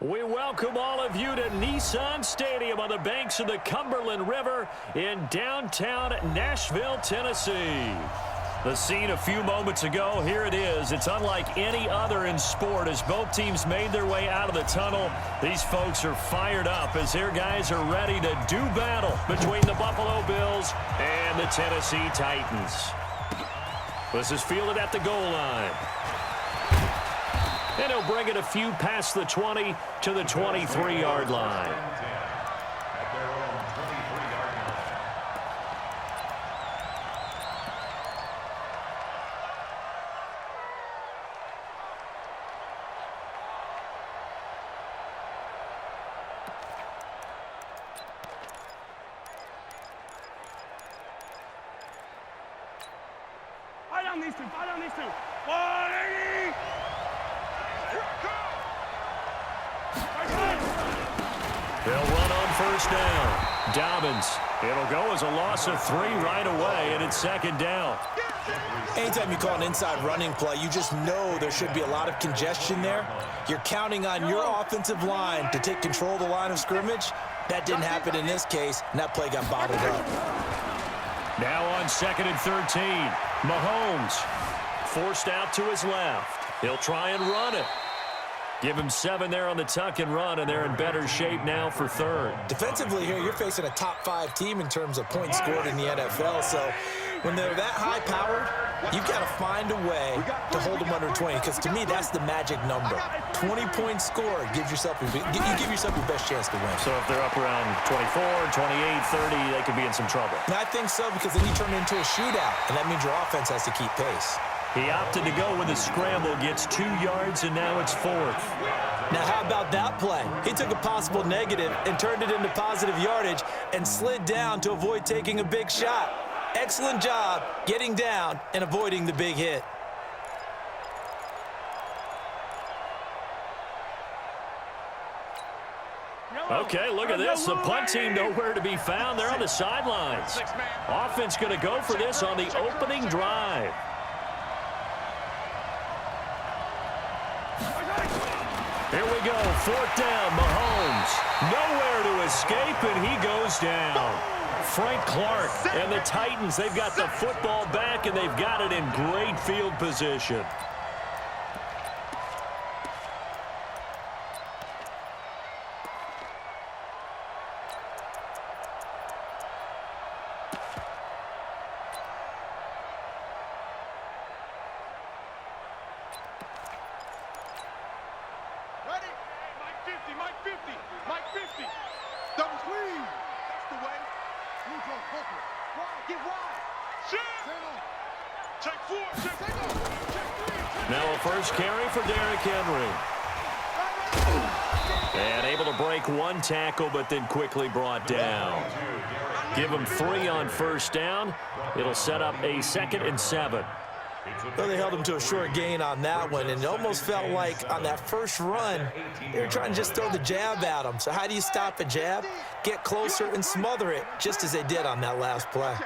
We welcome all of you to Nissan Stadium on the banks of the Cumberland River in downtown Nashville, Tennessee. The scene a few moments ago, here it is. It's unlike any other in sport as both teams made their way out of the tunnel. These folks are fired up as their guys are ready to do battle between the Buffalo Bills and the Tennessee Titans. This is fielded at the goal line. And he'll bring it a few past the 20 to the 23-yard line. Fire down these two, fire down these two. 180! They'll run on first down. Dobbins. It'll go as a loss of 3 right away, and it's second down. Anytime you call an inside running play, you just know there should be a lot of congestion there. You're counting on your offensive line to take control of the line of scrimmage. That didn't happen in this case, and that play got bottled up. Now on second and 13. Mahomes forced out to his left. He'll try and run it. Give him 7 there on the tuck and run, and they're in better shape now for third. Defensively here, you're facing a top-5 team in terms of points scored in the NFL. So when they're that high-powered, you've got to find a way to hold them under 20. Because to me, that's the magic number. 20 points scored gives yourself you give yourself your best chance to win. So if they're up around 24, 28, 30, they could be in some trouble. And I think so, because then you turn it into a shootout, and that means your offense has to keep pace. He opted to go with a scramble, gets 2 yards, and now it's 4th. Now, how about that play? He took a possible negative and turned it into positive yardage and slid down to avoid taking a big shot. Excellent job getting down and avoiding the big hit. Okay, look at this. The punt team nowhere to be found. They're on the sidelines. Offense going to go for this on the opening drive. Here we go, 4th down, Mahomes. Nowhere to escape, and he goes down. Frank Clark and the Titans, they've got the football back, and they've got it in great field position. Now a first carry for Derrick Henry. And able to break 1 tackle, but then quickly brought down. Give him 3 on first down. It'll set up a 2nd and 7. Well, they held him to a short gain on that one, and it almost felt like on that first run, they were trying to just throw the jab at him. So how do you stop a jab? Get closer and smother it, just as they did on that last play.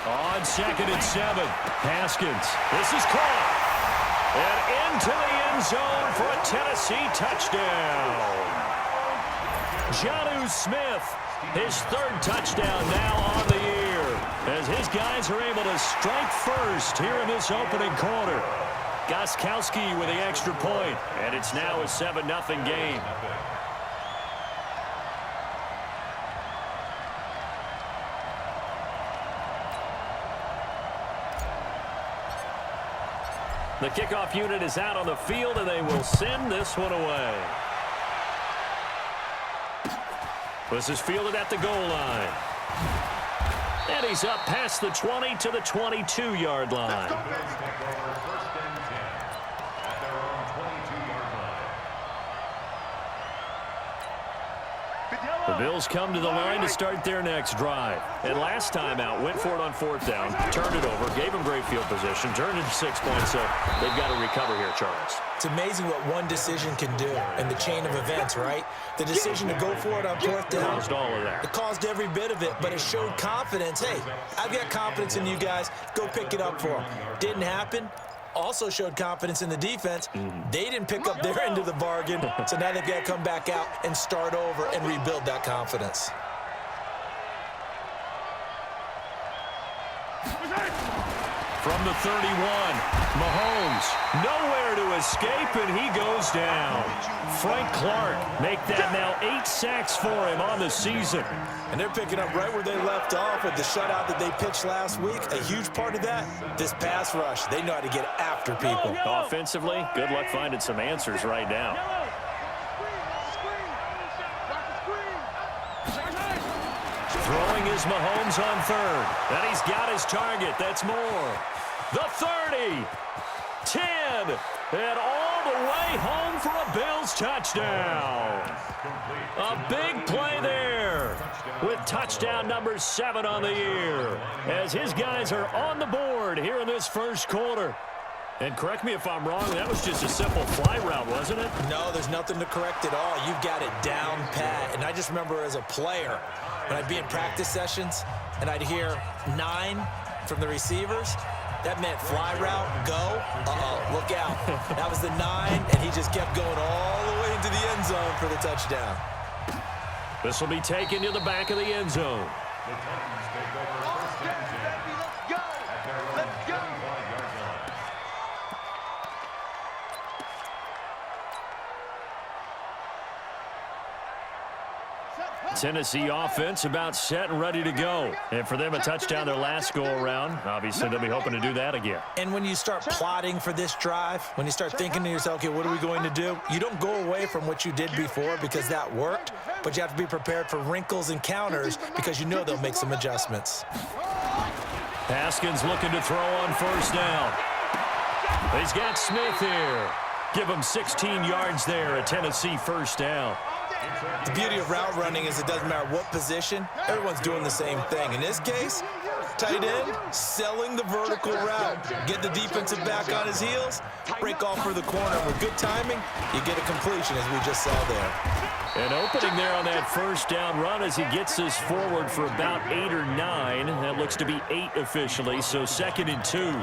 On 2nd and 7, Haskins. This is caught. And into the end zone for a Tennessee touchdown. Jonnu Smith, his 3rd touchdown now on the year, as his guys are able to strike first here in this opening quarter. Gostkowski with the extra point, and it's now a 7-0 game. The kickoff unit is out on the field, and they will send this one away. This is fielded at the goal line. And he's up past the 20 to the 22-yard line. The Bills come to the line to start their next drive. And last time out, went for it on 4th down, turned it over, gave them great field position, turned it to 6 points, so they've got to recover here, Charles. It's amazing what one decision can do in the chain of events, right? The decision to go for it on 4th down. Caused all of that. It caused every bit of it, but it showed confidence. Hey, I've got confidence in you guys. Go pick it up for them. Didn't happen. Also showed confidence in the defense. They didn't pick up their end of the bargain, so now they've got to come back out and start over and rebuild that confidence. From the 31, Mahomes, nowhere to escape, and he goes down. Frank Clark make that now 8 sacks for him on the season. And they're picking up right where they left off with the shutout that they pitched last week. A huge part of that, this pass rush. They know how to get after people. Offensively, good luck finding some answers right now. Throwing is Mahomes on 3rd. And he's got his target. That's more. The 30, 10, and all the way home for a Bills touchdown. A big play there with touchdown number 7 on the year as his guys are on the board here in this first quarter. And correct me if I'm wrong, that was just a simple fly route, wasn't it? No, there's nothing to correct at all. You've got it down pat. And I just remember as a player, when I'd be in practice sessions and I'd hear 9 from the receivers, that meant fly route, go, look out. That was the 9, and he just kept going all the way into the end zone for the touchdown. This will be taken to the back of the end zone. Tennessee offense about set and ready to go. And for them, a touchdown their last go-around. Obviously, they'll be hoping to do that again. And when you start plotting for this drive, when you start thinking to yourself, okay, what are we going to do? You don't go away from what you did before because that worked, but you have to be prepared for wrinkles and counters because you know they'll make some adjustments. Haskins looking to throw on 1st down. He's got Smith here. Give him 16 yards there, a Tennessee 1st down. The beauty of route running is it doesn't matter what position, everyone's doing the same thing. In this case, tight end, selling the vertical route. Get the defensive back on his heels, break off for the corner. With good timing, you get a completion as we just saw there. An opening there on that 1st down run as he gets this forward for about 8 or 9. That looks to be 8 officially, so 2nd and 2.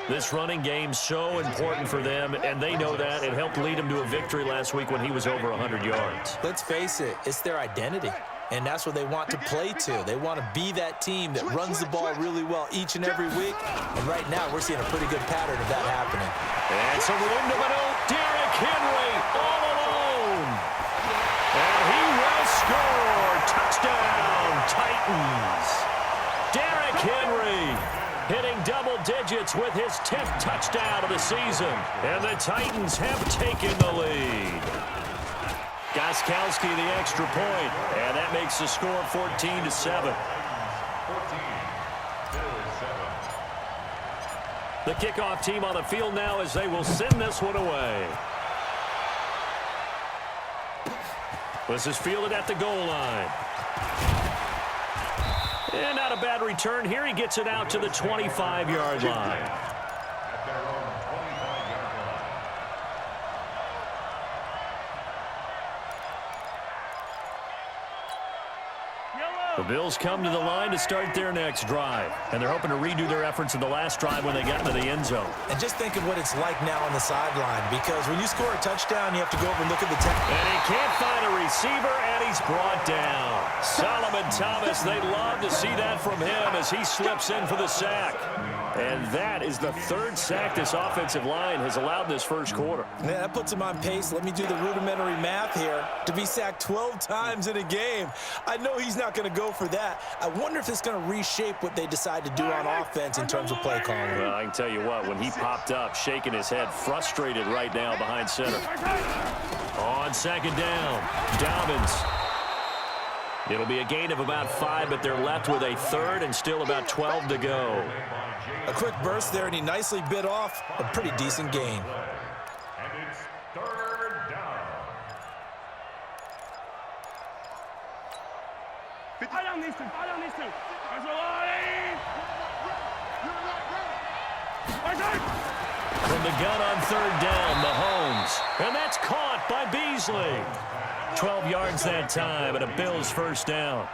This running game so important for them, and they know that. It helped lead them to a victory last week when he was over 100 yards. Let's face it, it's their identity, and that's what they want to play to. They want to be that team that runs the ball really well each and every week, and right now we're seeing a pretty good pattern of that happening. And some room to maneuver. Derrick Henry all alone. And he will score. Touchdown, Titans. Derrick Henry hitting double digits with his 10th touchdown of the season. And the Titans have taken the lead. Gostkowski the extra point, and that makes the score 14-7. The kickoff team on the field now as they will send this one away. This is fielded at the goal line. And not a bad return here. He gets it out to the 25-yard line. The Bills come to the line to start their next drive. And they're hoping to redo their efforts in the last drive when they got into the end zone. And just think of what it's like now on the sideline, because when you score a touchdown, you have to go over and look at the tape. And he can't find a receiver, and he's brought down. Solomon Thomas, they love to see that from him as he slips in for the sack. And that is the 3rd sack this offensive line has allowed this first quarter. Yeah, that puts him on pace. Let me do the rudimentary math here. To be sacked 12 times in a game, I know he's not going to go for that. I wonder if it's going to reshape what they decide to do on offense in terms of play calling. Well, I can tell you what, when he popped up, shaking his head, frustrated right now behind center. On 2nd down, Dobbins. It'll be a gain of about 5, but they're left with a 3rd and still about 12 to go. A quick burst there, and he nicely bit off a pretty decent gain. And it's 3rd down. down these two. Fire down these two. That's a lot. From the gun on third down, Mahomes. And that's caught by Beasley. 12 yards that time, and a Bills first down.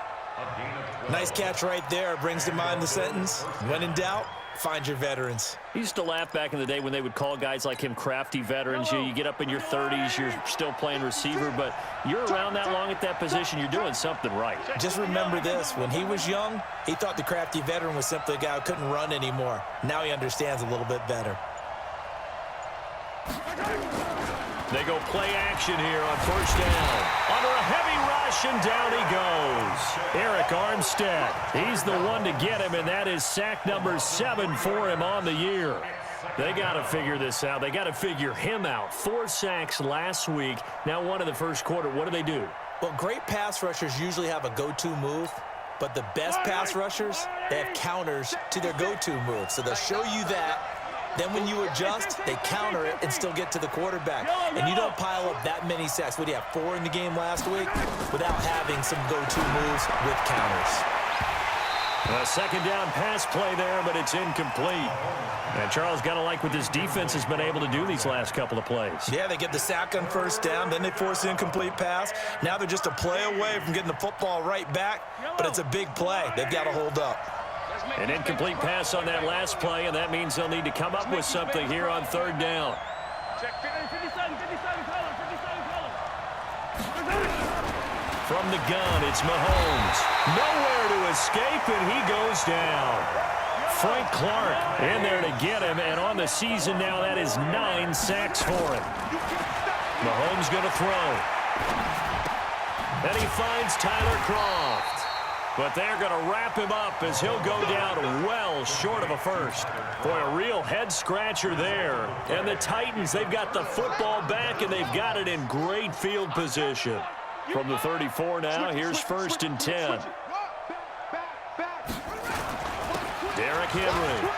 Nice catch right there. Brings to mind the sentence, when in doubt, find your veterans. I used to laugh back in the day when they would call guys like him crafty veterans. You get up in your 30s, you're still playing receiver, but you're around that long at that position, you're doing something right. Just remember this. When he was young, he thought the crafty veteran was simply a guy who couldn't run anymore. Now he understands a little bit better. They go play action here on first down. Under a heavy rush, and down he goes. Eric Armstead. He's the one to get him, and that is sack number 7 for him on the year. They got to figure this out. They got to figure him out. 4 sacks last week. Now one in the first quarter. What do? Well, great pass rushers usually have a go-to move, but the best pass rushers, they have counters to their go-to move. So they'll show you that. Then when you adjust, they counter it and still get to the quarterback. And you don't pile up that many sacks. What do you have, 4 in the game last week? Without having some go-to moves with counters. A second down pass play there, but it's incomplete. And Charles, got to like what this defense has been able to do these last couple of plays. Yeah, they get the sack on first down, then they force the incomplete pass. Now they're just a play away from getting the football right back, but it's a big play. They've got to hold up. An incomplete pass on that last play, and that means they'll need to come up with something here on third down. From the gun, it's Mahomes. Nowhere to escape, and he goes down. Frank Clark in there to get him, and on the season now, that is 9 sacks for him. Mahomes going to throw. And he finds Tyler Kroft. But they're going to wrap him up as he'll go down well short of a first. Boy, a real head-scratcher there. And the Titans, they've got the football back, and they've got it in great field position. From the 34 now, here's first and 10. Derrick Henry.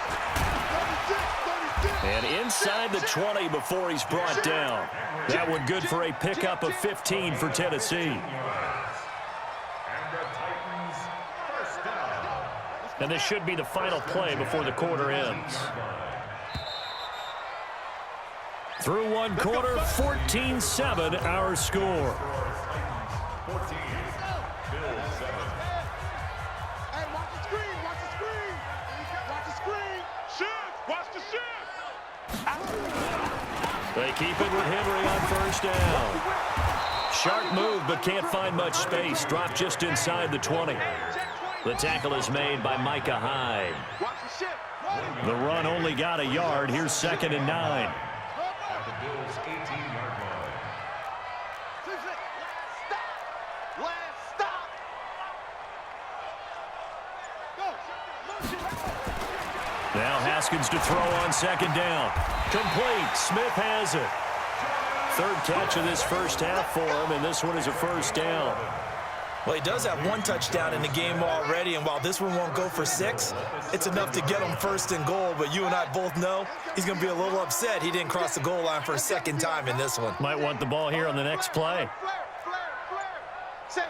And inside the 20 before he's brought down. That one good for a pickup of 15 for Tennessee. And this should be the final play before the quarter ends. Through one quarter, 14-7 our score. Hey, watch the screen, watch the screen. Watch the screen. Shift, watch the shift. They keep it with Henry on first down. Sharp move, but can't find much space. Dropped just inside the 20. The tackle is made by Micah Hyde. The run only got a yard. Here's second and 9. Now Haskins to throw on second down. Complete. Smith has it. Third catch of this first half for him, and this one is a first down. Well, he does have 1 touchdown in the game already, and while this one won't go for 6, it's enough to get him first and goal. But you and I both know he's going to be a little upset he didn't cross the goal line for a second time in this one. Might want the ball here on the next play. Safe.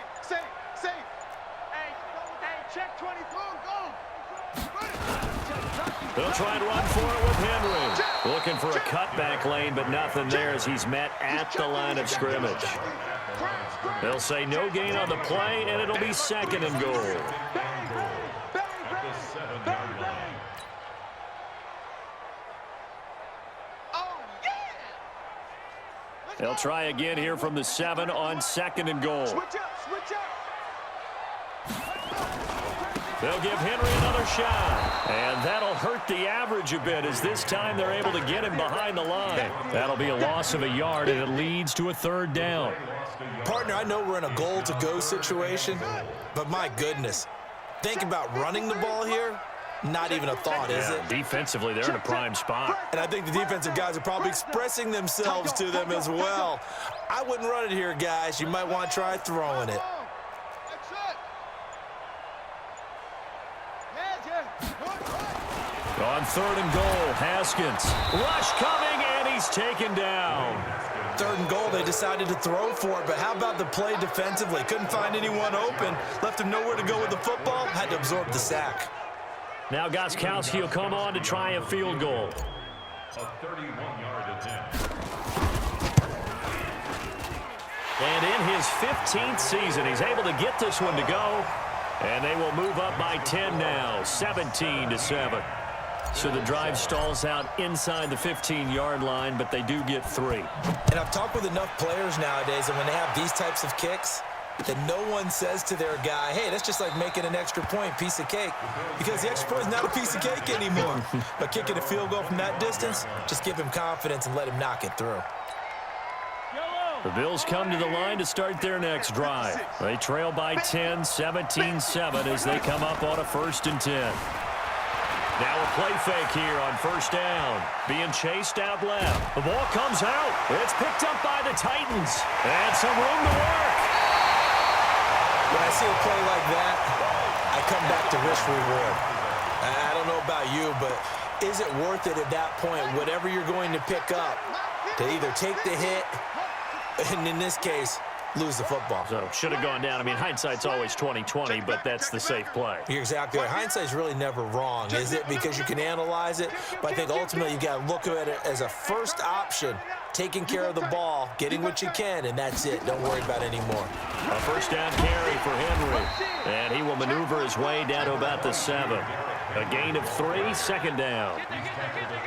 Hey, check 24, go. They'll try and run for it with Henry. Looking for a cutback lane, but nothing there as he's met at the line of scrimmage. They'll say no gain on the play, and it'll be second and goal. They'll try again here from the 7 on second and goal. They'll give Henry another shot. And that'll hurt the average a bit as this time they're able to get him behind the line. That'll be a loss of a yard, and it leads to a third down. Partner, I know we're in a goal-to-go situation, but my goodness, think about running the ball here. Not even a thought, is it? Defensively, they're in a prime spot. And I think the defensive guys are probably expressing themselves to them as well. I wouldn't run it here, guys. You might want to try throwing it. On third and goal, Haskins. Rush coming, and he's taken down. 3rd and goal, they decided to throw for it. But how about the play defensively? Couldn't find anyone open. Left him nowhere to go with the football. Had to absorb the sack. Now Gostkowski will come on to try a field goal. A 31-yard attempt. And in his 15th season, he's able to get this one to go. And they will move up by 10 now, 17-7. So the drive stalls out inside the 15-yard line, but they do get 3. And I've talked with enough players nowadays, and when they have these types of kicks, that no one says to their guy, hey, that's just like making an extra point, piece of cake. Because the extra point is not a piece of cake anymore. But kicking a field goal from that distance, just give him confidence and let him knock it through. The Bills come to the line to start their next drive. They trail by 10, 17-7 as they come up on a 1st and 10. Now a play fake here on 1st down. Being chased out left. The ball comes out. It's picked up by the Titans. And some room to work. When I see a play like that, I come back to risk reward. I don't know about you, but is it worth it at that point, whatever you're going to pick up, to either take the hit, and in this case, lose the football? So should have gone down. I mean, hindsight's always 20/20, but that's the safe play. You're exactly right. Hindsight's really never wrong, is it? Because you can analyze it, but I think ultimately you got to look at it as a first option, taking care of the ball, getting what you can, and that's it. Don't worry about it anymore. A 1st down carry for Henry, and he will maneuver his way down to about the 7. A gain of 3, 2nd down.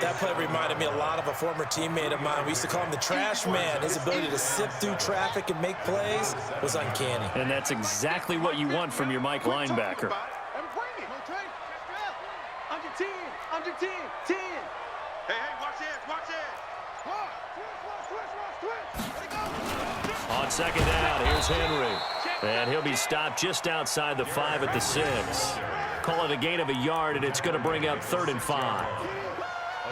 That play reminded me a lot of a former teammate of mine. We used to call him the trash man. His ability to sift through traffic and make plays was uncanny. And that's exactly what you want from your Mike linebacker. Under 10, under 10, 10. Hey, watch this, watch this. On 2nd down, here's Henry. And he'll be stopped just outside the 5 at the 6. Call it a gain of a yard, and it's going to bring up 3rd and 5.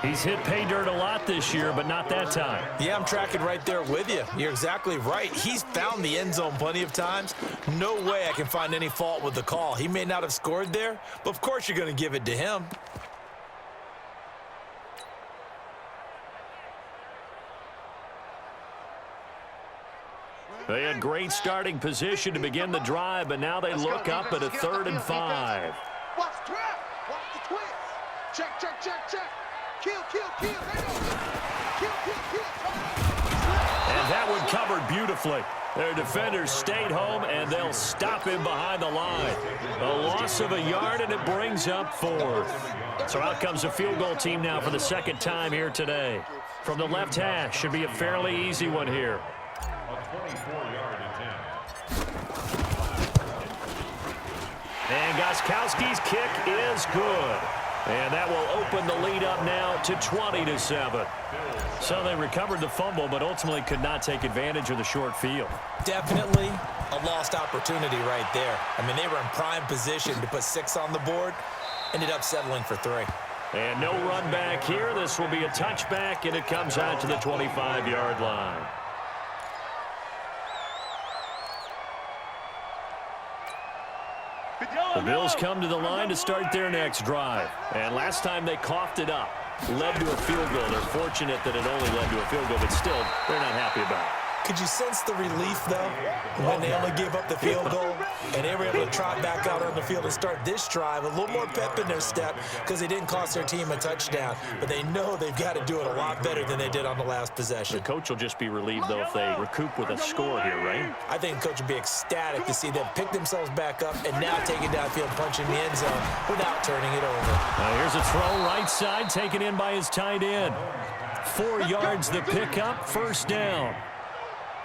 He's hit pay dirt a lot this year, but not that time. Yeah, I'm tracking right there with you. You're exactly right. He's found the end zone plenty of times. No way I can find any fault with the call. He may not have scored there, but of course you're going to give it to him. They had great starting position to begin the drive, but now they look up at a 3rd and 5. Watch the trap. Watch the twist. Check, check, check, check. Kill, kill, kill. Kill, kill, kill. And that one covered beautifully. Their defenders stayed home, and they'll stop him behind the line. A loss of a yard, and it brings up 4th. So out comes the field goal team now for the 2nd time here today. From the left hash, should be a fairly easy one here. A 24-yard attempt. And Gostkowski's kick is good. And that will open the lead up now to 20-7. So they recovered the fumble, but ultimately could not take advantage of the short field. Definitely a lost opportunity right there. I mean, they were in prime position to put 6 on the board. Ended up settling for 3. And no run back here. This will be a touchback, and it comes out to the 25-yard line. The Bills come to the line to start their next drive. And last time they coughed it up, led to a field goal. They're fortunate that it only led to a field goal, but still, they're not happy about it. Could you sense the relief, though, when they only gave up the field goal and they were able to trot back out on the field and start this drive? A little more pep in their step because they didn't cost their team a touchdown. But they know they've got to do it a lot better than they did on the last possession. The coach will just be relieved, though, if they recoup with a score here, right? I think the coach would be ecstatic to see them pick themselves back up and now take it downfield, punching the end zone without turning it over. Here's a throw right side, taken in by his tight end. 4 yards the pickup, 1st down.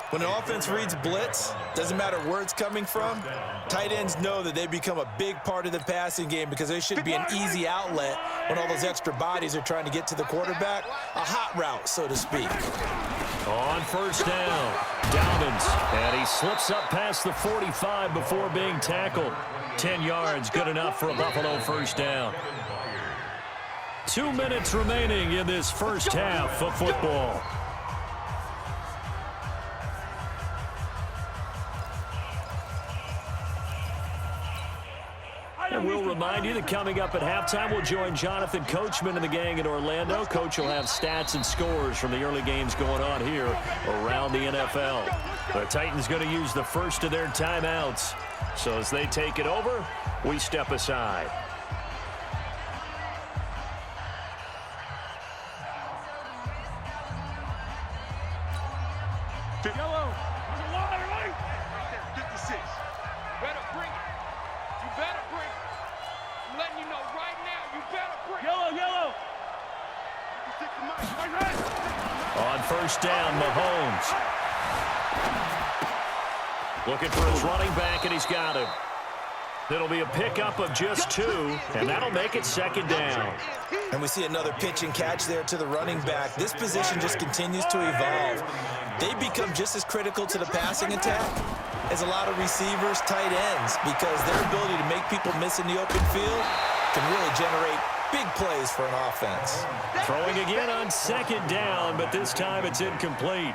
When an offense reads blitz, doesn't matter where it's coming from, tight ends know that they become a big part of the passing game because they should be an easy outlet when all those extra bodies are trying to get to the quarterback. A hot route, so to speak. On 1st down, Dobbins, and he slips up past the 45 before being tackled. 10 yards, good enough for a Buffalo 1st down. 2 minutes remaining in this first half of football. And will remind you that coming up at halftime, we'll join Jonathan Coachman and the gang in Orlando. Coach will have stats and scores from the early games going on here around the NFL. The Titans going to use the first of their timeouts. So as they take it over, we step aside. Yellow. 56. Better bring it. You better bring it. I'm letting you know right now, you better bring it. Yellow. On first down, Mahomes. Looking for his running back, and he's got him. It'll be a pickup of just 2, and that'll make it second down. And we see another pitch and catch there to the running back. This position just continues to evolve. They become just as critical to the passing attack as a lot of receivers, tight ends, because their ability to make people miss in the open field can really generate big plays for an offense. Throwing again on second down, but this time it's incomplete.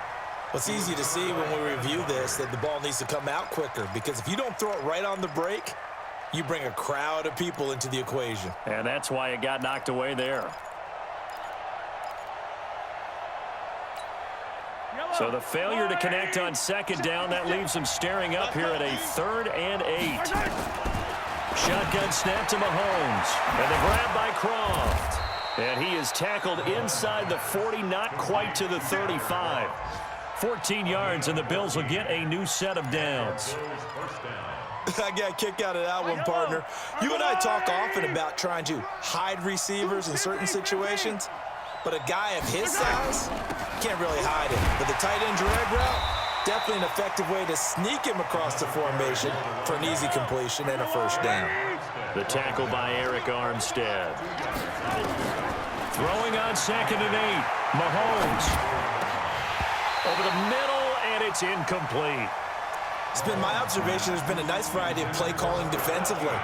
Well, it's easy to see when we review this that the ball needs to come out quicker, because if you don't throw it right on the break, you bring a crowd of people into the equation. And that's why it got knocked away there. So the failure to connect on second down, that leaves them staring up here at a 3rd and 8. Shotgun snap to Mahomes. And the grab by Croft. And he is tackled inside the 40, not quite to the 35. 14 yards, and the Bills will get a new set of downs. I got a kick out of that one, partner. You and I talk often about trying to hide receivers in certain situations, but a guy of his size can't really hide him. But the tight end drag route, definitely an effective way to sneak him across the formation for an easy completion and a first down. The tackle by Eric Armstead. Throwing on second and 8. Mahomes. Over the middle, and it's incomplete. It's been my observation there's been a nice variety of play calling defensively.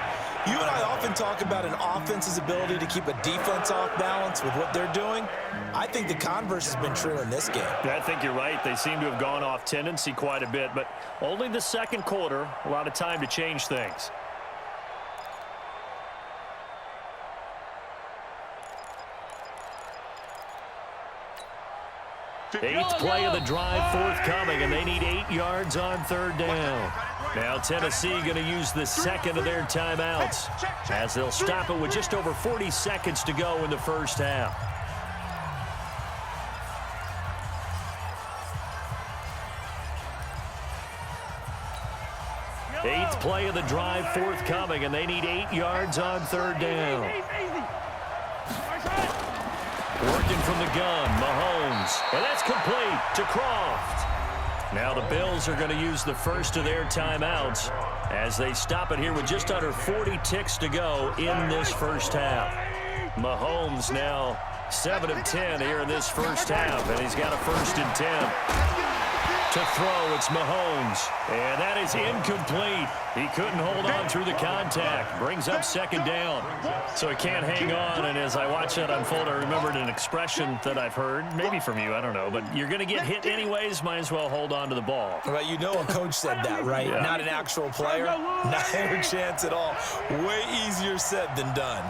You and I often talk about an offense's ability to keep a defense off balance with what they're doing. I think the converse has been true in this game. I think you're right. They seem to have gone off tendency quite a bit, but only the second quarter, a lot of time to change things. Eighth play of the drive forthcoming, and they need 8 yards on 3rd down. Now Tennessee going to use the second of their timeouts as they'll stop it with just over 40 seconds to go in the first half. Eighth play of the drive forthcoming, and they need 8 yards on 3rd down. Working from the gun, Mahomes. And that's complete to Croft. Now the Bills are going to use the first of their timeouts as they stop it here with just under 40 ticks to go in this first half. Mahomes now 7 of 10 here in this first half, and he's got a 1st and 10. To throw, it's Mahomes. And that is incomplete. He couldn't hold on through the contact. Brings up second down. So he can't hang on. And as I watch that unfold, I remembered an expression that I've heard, maybe from you, I don't know. But you're going to get hit anyways, might as well hold on to the ball. Well, you know a coach said that, right? Yeah. Not an actual player. Not a chance at all. Way easier said than done.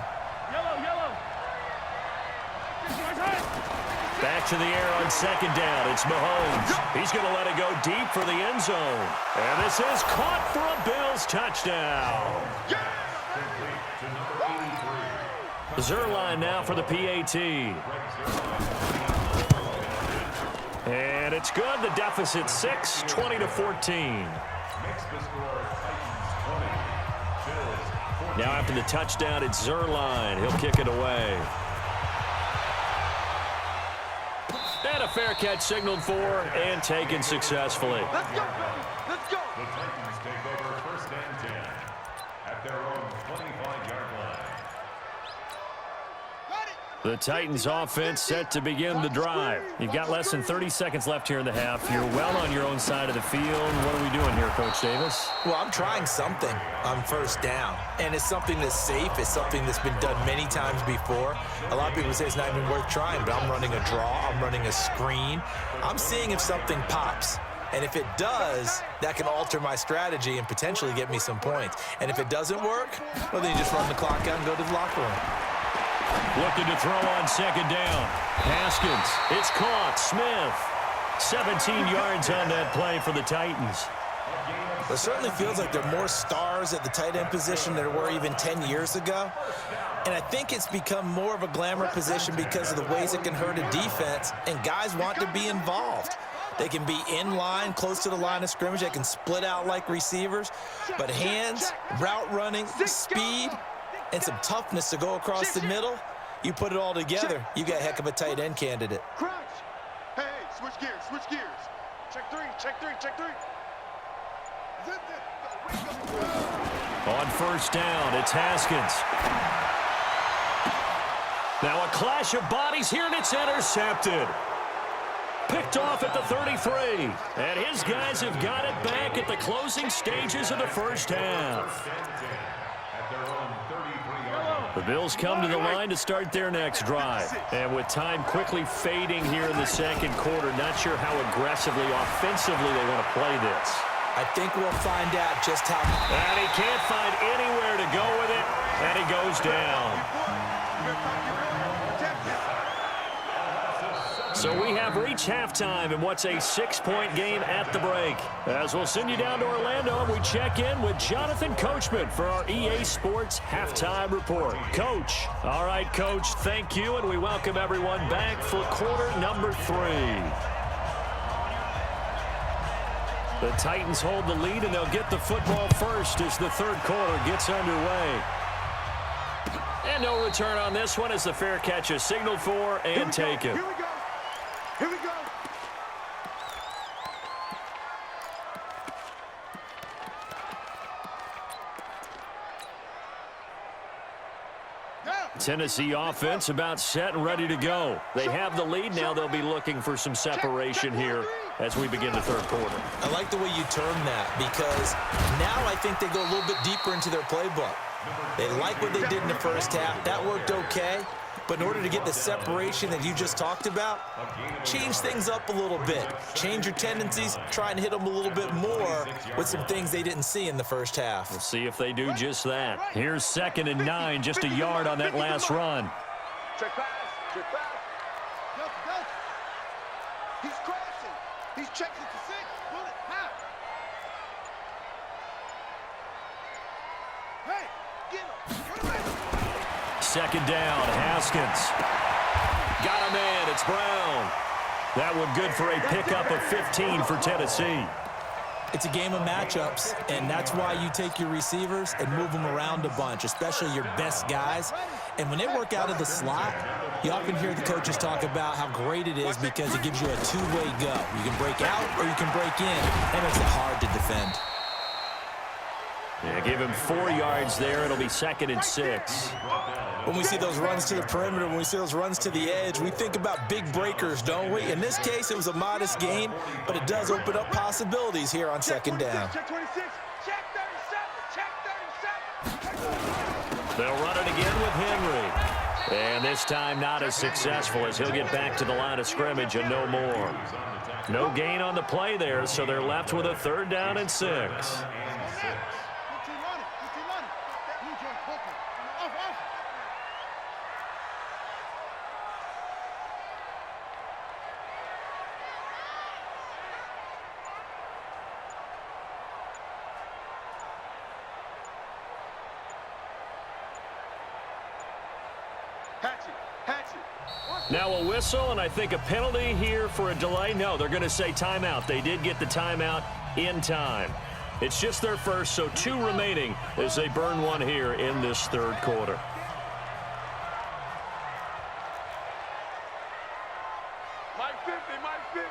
Back to the air on second down. It's Mahomes. He's going to let it go deep for the end zone. And this is caught for a Bills touchdown. Zerline now for the PAT. And it's good. The deficit 6, 20-14. Now after the touchdown, it's Zerline. He'll kick it away. And a fair catch signaled for and taken successfully. Let's go. Let's go. The Titans take over 1st and 10 at their own 25-yard line. The Titans offense set to begin the drive. You've got less than 30 seconds left here in the half. You're well on your own side of the field. What are we doing here, Coach Davis? Well, I'm trying something on first down, and it's something that's safe. It's something that's been done many times before. A lot of people say it's not even worth trying, but I'm running a draw. I'm running a screen. I'm seeing if something pops. And if it does, that can alter my strategy and potentially get me some points. And if it doesn't work, well, then you just run the clock out and go to the locker room. Looking to throw on second down. Haskins. It's caught. Smith. 17 yards on that play for the Titans. It certainly feels like there are more stars at the tight end position than there were even 10 years ago. And I think it's become more of a glamour position because of the ways it can hurt a defense, and guys want to be involved. They can be in line, close to the line of scrimmage. They can split out like receivers. But hands, route running, speed, and some toughness to go across the middle, you put it all together, you got a heck of a tight end candidate. Crouch. Hey, switch gears, switch gears. Check three, check three, check three. On first down, it's Haskins. Now a clash of bodies here, and it's intercepted. Picked off at the 33. And his guys have got it back at the closing stages of the first half. The Bills come to the line to start their next drive. And with time quickly fading here in the second quarter, not sure how aggressively, offensively they want to play this. I think we'll find out just how. And he can't find anywhere to go with it, and he goes down. So we have reached halftime in what's a 6-point game at the break. As we'll send you down to Orlando, we check in with Jonathan Coachman for our EA Sports Halftime Report. Coach. All right, Coach, thank you, and we welcome everyone back for quarter number 3. The Titans hold the lead, and they'll get the football first as the third quarter gets underway. And no return on this one as the fair catch is signaled for and taken. Here we go. Here we go. Tennessee offense about set and ready to go. They have the lead. Now they'll be looking for some separation here as we begin the third quarter. I like the way you term that, because now I think they go a little bit deeper into their playbook. They like what they did in the first half. That worked okay. But in order to get the separation that you just talked about, change things up a little bit. Change your tendencies, try and hit them a little bit more with some things they didn't see in the first half. We'll see if they do just that. Here's 2nd and 9, just a yard on that last run. Check pass. Check pass. Go. He's crashing. He's checking to 6. Bullet. Half. Hey, get him. 2nd down, Haskins. Got a man, it's Brown. That one good for a pickup of 15 for Tennessee. It's a game of matchups, and that's why you take your receivers and move them around a bunch, especially your best guys. And when they work out of the slot, you often hear the coaches talk about how great it is because it gives you a two-way go. You can break out or you can break in. That makes it hard to defend. Yeah, give him 4 yards there. It'll be 2nd and 6. When we see those runs to the perimeter, when we see those runs to the edge, we think about big breakers, don't we? In this case, it was a modest gain, but it does open up possibilities here on 2nd down. Check 26. Check 37. Check 37. They'll run it again with Henry. And this time not as successful as he'll get back to the line of scrimmage and no more. No gain on the play there, so they're left with a 3rd down and 6. Now a whistle, and I think a penalty here for a delay. No, they're going to say timeout. They did get the timeout in time. It's just their first, so 2 remaining as they burn one here in this third quarter. Mike 50, Mike 50.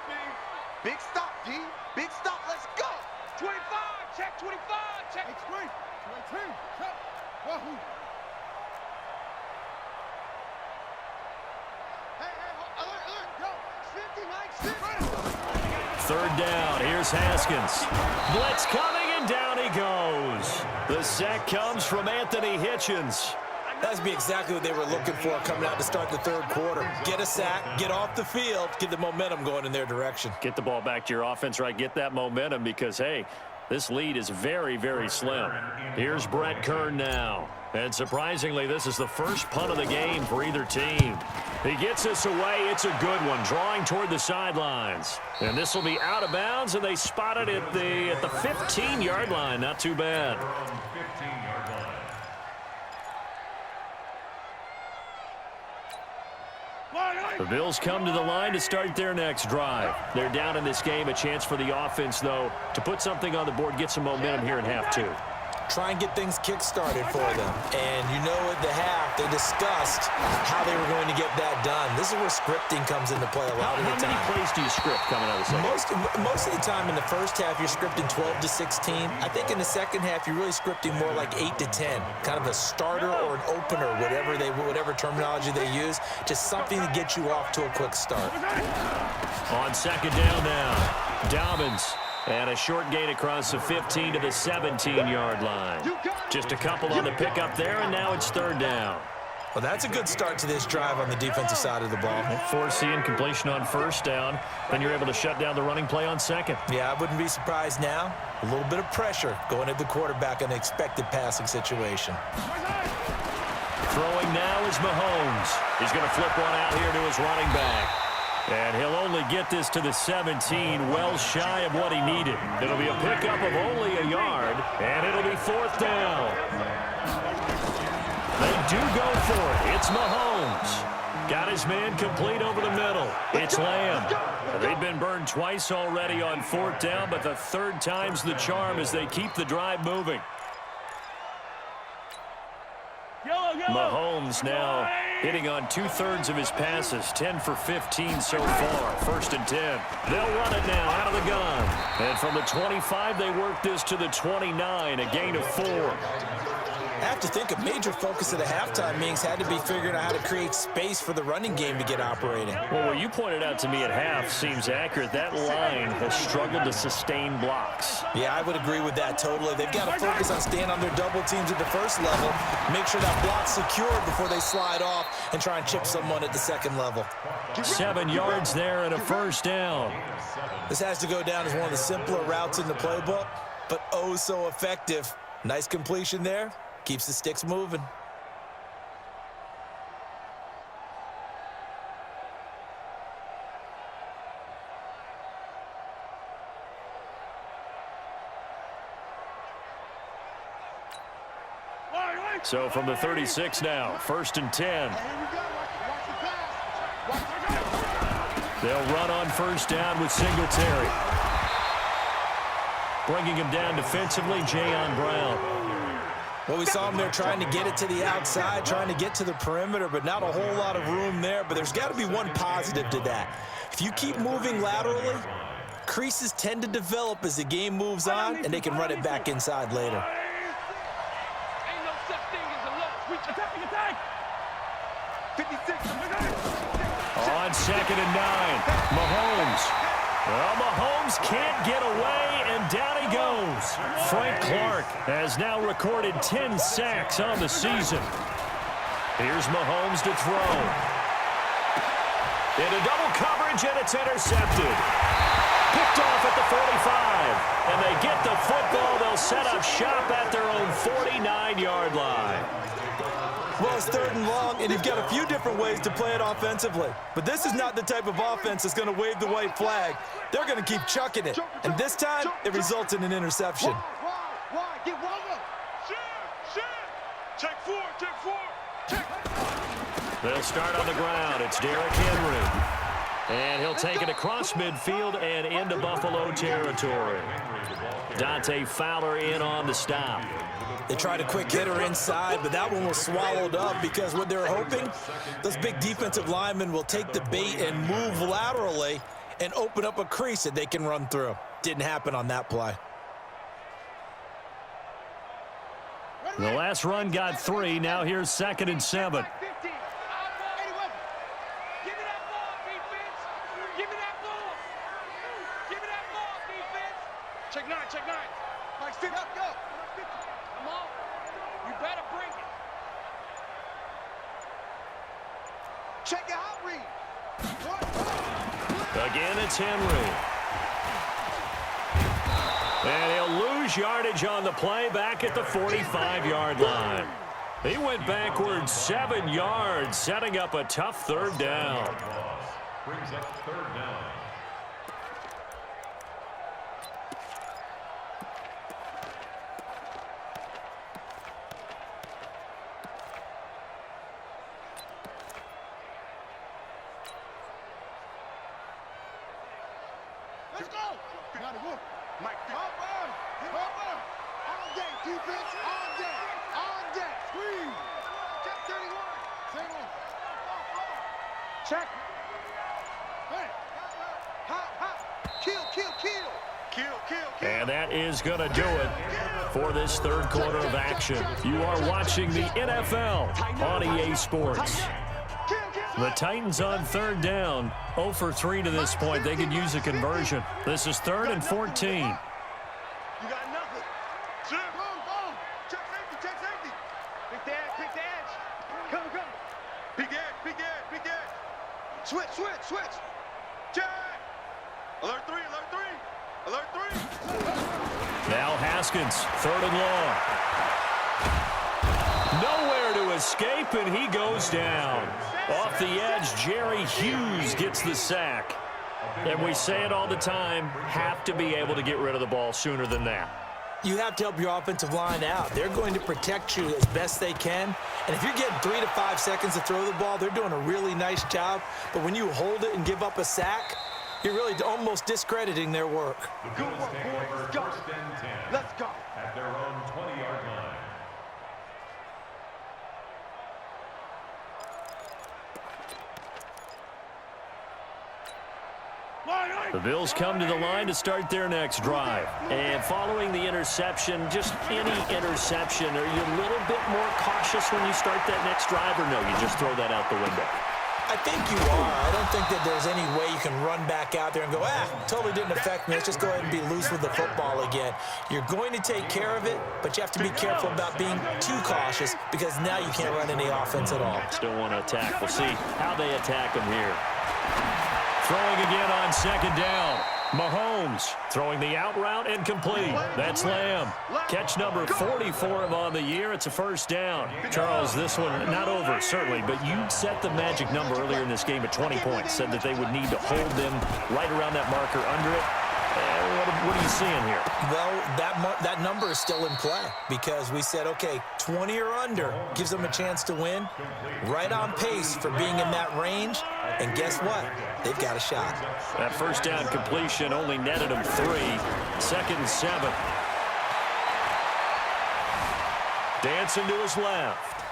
Big stop, D. Big stop. Let's go. 25. Check 25. Check. Explain. 22. Check. Wahoo. Third down, here's Haskins. Blitz coming, and down he goes. The sack comes from Anthony Hitchens. That'd be exactly what they were looking for coming out to start the third quarter. Get a sack, get off the field, get the momentum going in their direction. Get the ball back to your offense, right? Get that momentum because, hey, this lead is very, very slim. Here's Brett Kern now. And surprisingly, this is the first punt of the game for either team. He gets this away. It's a good one, drawing toward the sidelines. And this will be out of bounds, and they spot it at the 15-yard line. Not too bad. The Bills come to the line to start their next drive. They're down in this game. A chance for the offense, though, to put something on the board, get some momentum here in half two. Try and get things kick-started for them. And you know at the half, they discussed how they were going to get that done. This is where scripting comes into play a lot of the time. How many plays do you script coming out of the second? Most of the time in the first half, you're scripting 12 to 16. I think in the second half, you're really scripting more like 8 to 10. Kind of a starter or an opener, whatever terminology they use. Just something to get you off to a quick start. On second down now, Dobbins. And a short gain across the 15 to the 17-yard line. Just a couple on the pickup there, and now it's third down. Well, that's a good start to this drive on the defensive side of the ball. Force the incompletion on first down. Then you're able to shut down the running play on second. Yeah, I wouldn't be surprised now. A little bit of pressure going at the quarterback in an expected passing situation. Throwing now is Mahomes. He's going to flip one out here to his running back. And he'll only get this to the 17, well shy of what he needed. It'll be a pickup of only a yard, and it'll be fourth down. They do go for it. It's Mahomes. Got his man complete over the middle. It's Lamb. They've been burned twice already on fourth down, but the third time's the charm as they keep the drive moving. Mahomes now hitting on 2/3 of his passes, 10 for 15 so far. First and 10. They'll run it now out of the gun. And from the 25, they work this to the 29, a gain of 4. I have to think a major focus of the halftime meetings had to be figuring out how to create space for the running game to get operating. Well, what you pointed out to me at half seems accurate. That line has struggled to sustain blocks. Yeah, I would agree with that totally. They've got to focus on staying on their double teams at the first level, make sure that block's secured before they slide off and try and chip someone at the second level. 7 yards there and a first down. This has to go down as one of the simpler routes in the playbook, but oh so effective. Nice completion there. Keeps the sticks moving. So from the 36 now, first and 10. They'll run on first down with Singletary. Bringing him down defensively, Jayon Brown. Well, we saw him there trying to get it to the outside, trying to get to the perimeter, but not a whole lot of room there. But there's got to be one positive to that. If you keep moving laterally, creases tend to develop as the game moves on, and they can run it back inside later. Ain't no such thing as a low switch. Attacking attack. 56. On second and 9, Mahomes. Well, Mahomes can't get away, and down he goes. Frank Clark has now recorded 10 sacks on the season. Here's Mahomes to throw. Into double coverage, and it's intercepted. Picked off at the 45. And they get the football. They'll set up shop at their own 49-yard line. Well, it's third and long, and you've got a few different ways to play it offensively. But this is not the type of offense that's going to wave the white flag. They're going to keep chucking it. And this time, it results in an interception. Why? Get one up. Shit. Check four. They'll start on the ground. It's Derrick Henry. And he'll take it across midfield and into Buffalo territory. Dante Fowler in on the stop. They tried a quick hitter inside, but that one was swallowed up because what they're hoping, those big defensive linemen will take the bait and move laterally and open up a crease that they can run through. Didn't happen on that play. The last run got 3. Now here's second and 7. Check 9. Mike, sit up, go. Come on. You better bring it. Check your hot read. Again, it's Henry. And he'll lose yardage on the play back at the 45-yard line. He went backwards 7 yards, setting up a tough third down. Brings up third down. Let's go. Got it. Mike, cover. On deck, defense. On deck. On deck. Squeeze. Check 31. Same one. Check. Hey. Hot. Kill. And that is going to do it for this third quarter of action. You are watching the NFL on EA Sports. The Titans on third down, 0 for 3 to this point. They could use a conversion. This is 3rd and 14. You got nothing. Go. Check safety. Pick the edge. Come. Big edge. Switch. Check. Alert 3. Now Haskins, 3rd and long. Nowhere to escape, and he goes down. Off the edge, Jerry Hughes gets the sack. And we say it all the time, have to be able to get rid of the ball sooner than that. You have to help your offensive line out. They're going to protect you as best they can. And if you're getting 3 to 5 seconds to throw the ball, they're doing a really nice job. But when you hold it and give up a sack, you're really almost discrediting their work. Good work, boys. Let's go. Let's go. At their own 20-yard line. The Bills come to the line to start their next drive. And following the interception, just any interception, are you a little bit more cautious when you start that next drive, or no, you just throw that out the window? I think you are. I don't think that there's any way you can run back out there and go, totally didn't affect me. Let's just go ahead and be loose with the football again. You're going to take care of it, but you have to be careful about being too cautious because now you can't run any offense at all. Still want to attack. We'll see how they attack them here. Throwing again on 2nd down. Mahomes throwing the out route incomplete. That's Lamb. Catch number 44 on the year. It's a first down. Charles, this one not over, certainly, but you set the magic number earlier in this game at 20 points. Said that they would need to hold them right around that marker under it. What are you seeing here? Well, that number is still in play because we said, okay, 20 or under gives them a chance to win. Right on pace for being in that range. And guess what? They've got a shot. That first down completion only netted them 3. 2nd and 7. Dancing to his left.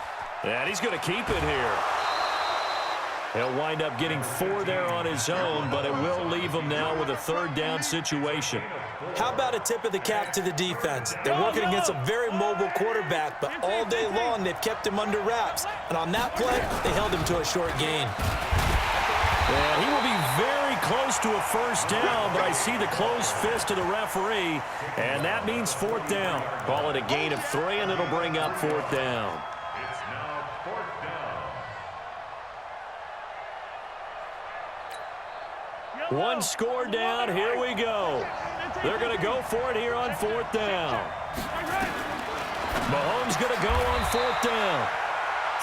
And he's going to keep it here. He'll wind up getting 4 there on his own, but it will leave him now with a 3rd down situation. How about a tip of the cap to the defense? They're working against a very mobile quarterback, but all day long they've kept him under wraps. And on that play, they held him to a short gain. Yeah, he will be very close to a first down, but I see the closed fist of the referee, and that means 4th down. Call it a gain of 3, and it'll bring up 4th down. It's now 4th down. One score down. Here we go. They're going to go for it here on 4th down. Mahomes going to go on 4th down.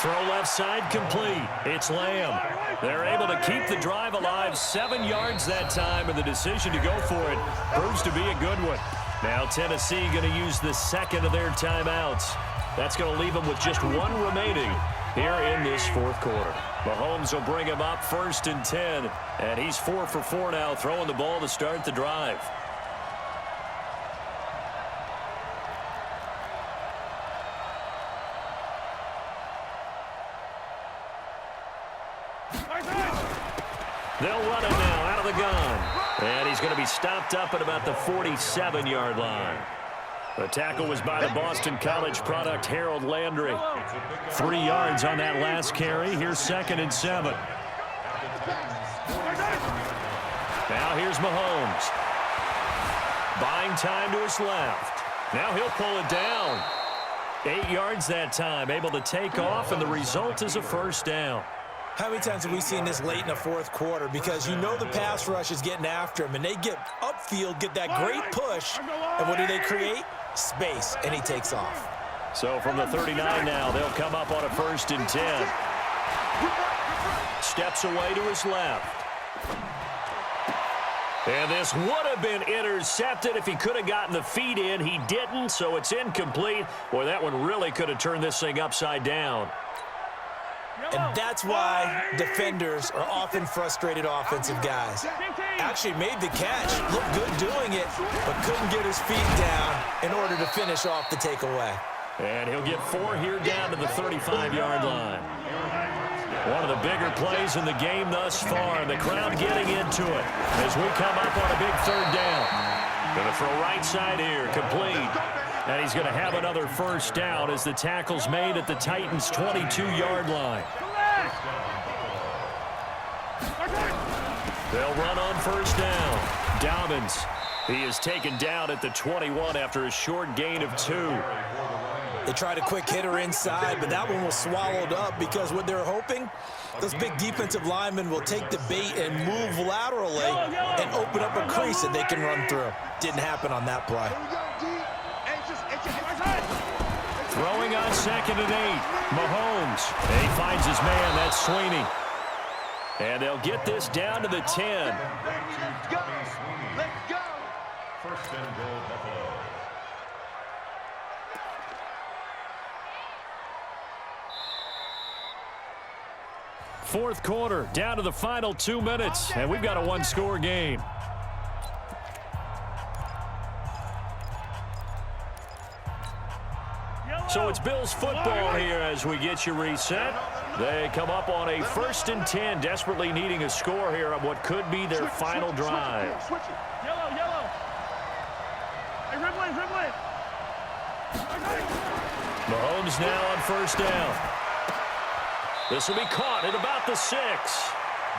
Throw left side complete. It's Lamb. They're able to keep the drive alive. 7 yards that time, and the decision to go for it proves to be a good one. Now Tennessee going to use the 2nd of their timeouts. That's going to leave them with just 1 remaining here in this 4th quarter. Mahomes will bring him up 1st and 10, and he's 4 for 4 now, throwing the ball to start the drive. They'll run it now out of the gun. And he's going to be stopped up at about the 47-yard line. The tackle was by the Boston College product, Harold Landry. 3 yards on that last carry. Here's 2nd and 7. Now here's Mahomes. Buying time to his left. Now he'll pull it down. 8 yards that time, able to take off, and the result is a first down. How many times have we seen this late in the fourth quarter? Because you know the pass rush is getting after him, and they get upfield, get that great push, and what do they create? Space, and he takes off. So from the 39 now, they'll come up on a 1st and 10. Steps away to his left. And this would have been intercepted if he could have gotten the feet in. He didn't, so it's incomplete. Boy, that one really could have turned this thing upside down. And that's why defenders are often frustrated offensive guys. Actually made the catch, looked good doing it, but couldn't get his feet down in order to finish off the takeaway. And he'll get 4 here down to the 35-yard line. One of the bigger plays in the game thus far, and the crowd getting into it as we come up on a big 3rd down. Going to throw right side here, complete. And he's going to have another 1st down as the tackle's made at the Titans' 22-yard line. They'll run on 1st down. Dobbins, he is taken down at the 21 after a short gain of 2. They tried a quick hitter inside, but that one was swallowed up because what they're hoping, those big defensive linemen will take the bait and move laterally and open up a crease that they can run through. Didn't happen on that play. Throwing on 2nd and 8. Mahomes. He finds his man. That's Sweeney. And they'll get this down to the 10. Let's go. Let's go. 1st and goal, Buffalo. Fourth quarter, down to the final 2 minutes, and we've got a 1-score game. So it's Bills football here as we get you reset. They come up on a 1st and 10, desperately needing a score here on what could be their final drive. Yellow, yellow. Hey, dribble it. Mahomes now on 1st down. This will be caught at about the 6.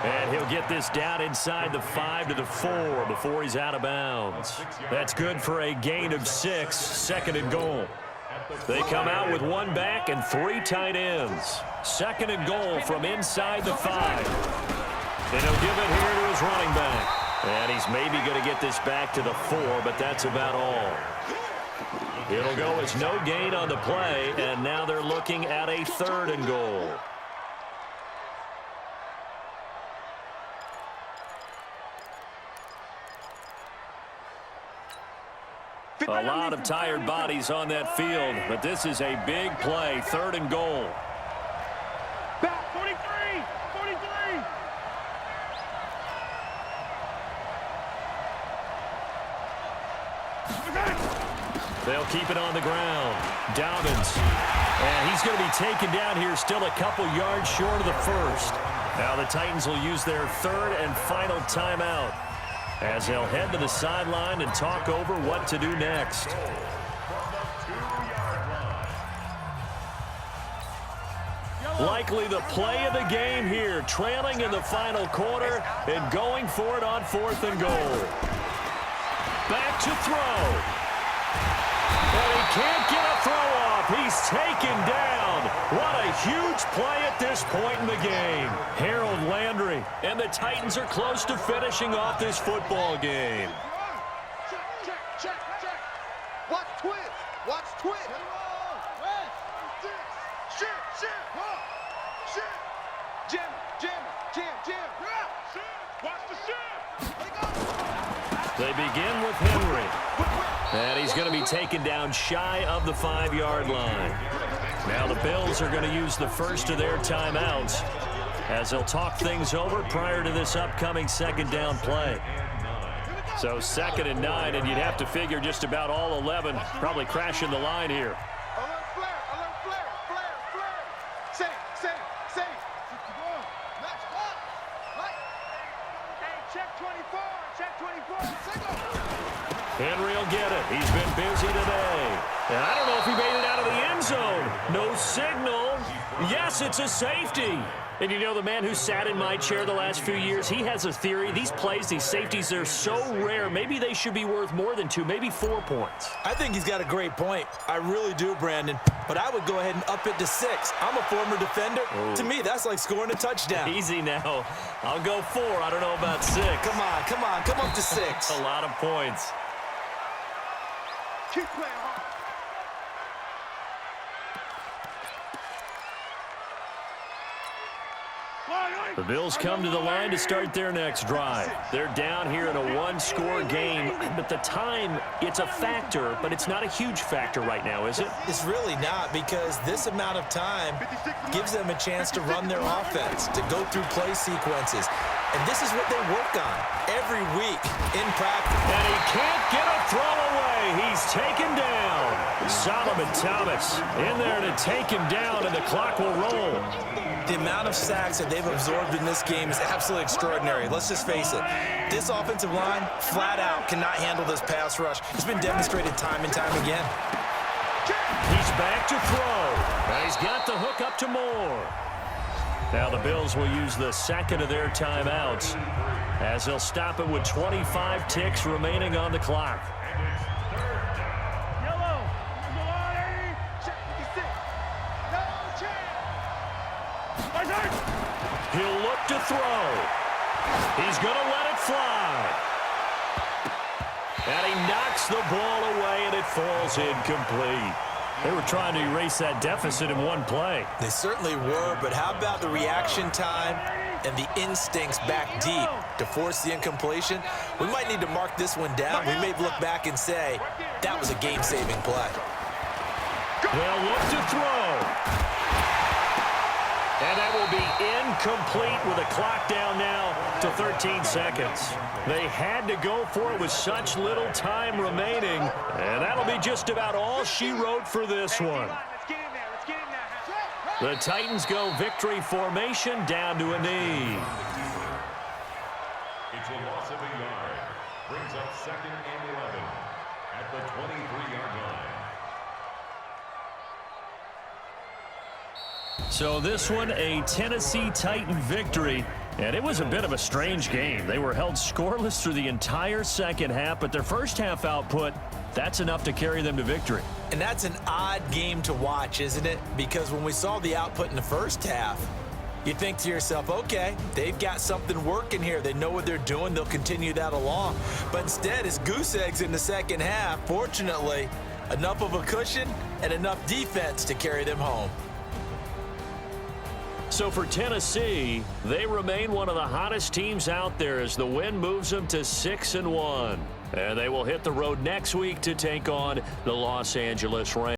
And he'll get this down inside the 5 to the 4 before he's out of bounds. That's good for a gain of 6, 2nd and goal. They come out with 1 back and 3 tight ends. 2nd and goal from inside the 5. And he'll give it here to his running back. And he's maybe going to get this back to the 4, but that's about all. It'll go as no gain on the play, and now they're looking at a 3rd and goal. A lot of tired bodies on that field, but this is a big play, 3rd and goal. Back, 43, 43. They'll keep it on the ground. Dobbins. And he's going to be taken down here still a couple yards short of the 1st. Now the Titans will use their 3rd and final timeout as they'll head to the sideline and talk over what to do next. Likely the play of the game here, trailing in the final quarter and going for it on 4th and goal. Back to throw. And he can't get a throw off. He's taken down. What a huge play at this point in the game. Harold Landry. And the Titans are close to finishing off this football game. Check. Watch twist. Shit. Jim. Watch the shit. They begin with Henry. And he's going to be taken down shy of the 5-yard line. Now the Bills are going to use the first of their timeouts as they'll talk things over prior to this upcoming 2nd down play. So 2nd and 9, and you'd have to figure just about all 11 probably crashing the line here. Alert flare. Same. Match up. Right. Hey, check 24. Henry will get it. He's been busy today. And I don't know if he made it out of the end zone. No signal. Yes, it's a safety. And you know, the man who sat in my chair the last few years, he has a theory. These plays, these safeties, they're so rare. Maybe they should be worth more than 2, maybe 4 points. I think he's got a great point. I really do, Brandon. But I would go ahead and up it to 6. I'm a former defender. Ooh. To me, that's like scoring a touchdown. Easy now. I'll go 4. I don't know about 6. Come on. Come up to 6. A lot of points. Keep playing hard. The Bills come to the line to start their next drive. They're down here in a one-score game, but the time, it's a factor, but it's not a huge factor right now, is it? It's really not, because this amount of time gives them a chance to run their offense, to go through play sequences. And this is what they work on every week in practice. And he can't get a throw away. He's taken down. Solomon Thomas in there to take him down, and the clock will roll. The amount of sacks that they've absorbed in this game is absolutely extraordinary. Let's just face it. This offensive line, flat out, cannot handle this pass rush. It's been demonstrated time and time again. He's back to throw. And he's got the hook up to Moore. Now the Bills will use the second of their timeouts as they'll stop it with 25 ticks remaining on the clock. He'll look to throw. He's going to let it fly. And he knocks the ball away, and it falls incomplete. They were trying to erase that deficit in one play. They certainly were, but how about the reaction time and the instincts back deep to force the incompletion? We might need to mark this one down. We may look back and say that was a game-saving play. They'll look to throw. And that will be incomplete with the clock down now to 13 seconds. They had to go for it with such little time remaining. And that'll be just about all she wrote for this one. The Titans go victory formation down to a knee. It's a loss of a yard. Brings up 2nd and 11 at the 23-yard line. So this one, a Tennessee Titan victory, and it was a bit of a strange game. They were held scoreless through the entire second half, but their first half output, that's enough to carry them to victory. And that's an odd game to watch, isn't it? Because when we saw the output in the first half, you think to yourself, okay, they've got something working here. They know what they're doing. They'll continue that along. But instead, it's goose eggs in the second half. Fortunately, enough of a cushion and enough defense to carry them home. So for Tennessee, they remain one of the hottest teams out there as the win moves them to 6-1. And they will hit the road next week to take on the Los Angeles Rams.